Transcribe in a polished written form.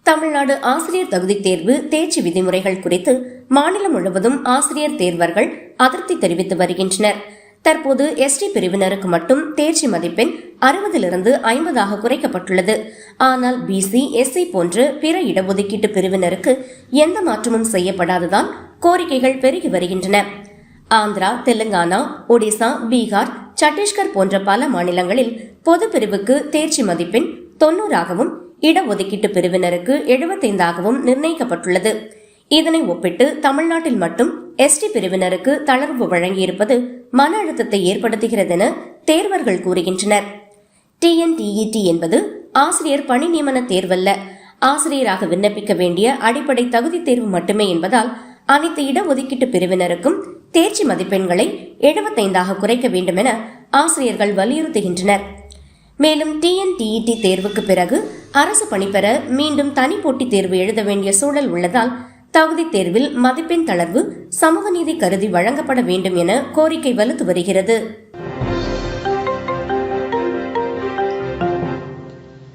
தமிழ்நாடு ஆசிரியர் தகுதி தேர்வு தேர்ச்சி விதிமுறைகள் குறித்து மாநிலம் முழுவதும் ஆசிரியர் தேர்வர்கள் அதிருப்தி தெரிவித்து வருகின்றனர். தற்போது எஸ்டி பிரிவினருக்கு மட்டும் தேர்ச்சி மதிப்பெண் 60லிருந்து 50ஆக குறைக்கப்பட்டுள்ளது. ஆனால் பிசி, எஸ்சி போன்ற பிற இடஒதுக்கீட்டு பிரிவினருக்கு எந்த மாற்றமும் செய்யப்படாததால் கோரிக்கைகள் பெருகி வருகின்றன. ஆந்திரா, தெலுங்கானா, ஒடிசா, பீகார், சத்தீஸ்கர் போன்ற பல மாநிலங்களில் பொது பிரிவுக்கு தேர்ச்சி மதிப்பெண் 90ஆகவும் இடஒதுக்கீட்டு பிரிவினருக்கு 75ஆகவும் நிர்ணயிக்கப்பட்டுள்ளது. இதனை ஒப்பிட்டு தமிழ்நாட்டில் மட்டும் எஸ்டி பிரிவினருக்கு தளர்வு வழங்கியிருப்பது மன அழுத்தத்தை ஏற்படுத்துகிறது என தேர்வர்கள் கூறுகின்றனர். TNTET என்பது ஆசிரியர் பணி நியமன தேர்வல்ல, ஆசிரியராக விண்ணப்பிக்க வேண்டிய அடிப்படை தகுதி தேர்வு மட்டுமே என்பதால் அனைத்து இடஒதுக்கீட்டு பிரிவினருக்கும் தேர்ச்சி மதிப்பெண்களை 75ஆக குறைக்க வேண்டும் என ஆசிரியர்கள் வலியுறுத்துகின்றனர். மேலும் TNTET தேர்வுக்கு பிறகு அரசு பணி பெற மீண்டும் தனி போட்டித் தேர்வு எழுத வேண்டிய சூழல் உள்ளதால் தகுதி தேர்வில் மதிப்பெண் தளர்வு சமூக நீதி கருதி வழங்கப்பட வேண்டும் என கோரிக்கை வலுத்து வருகிறது.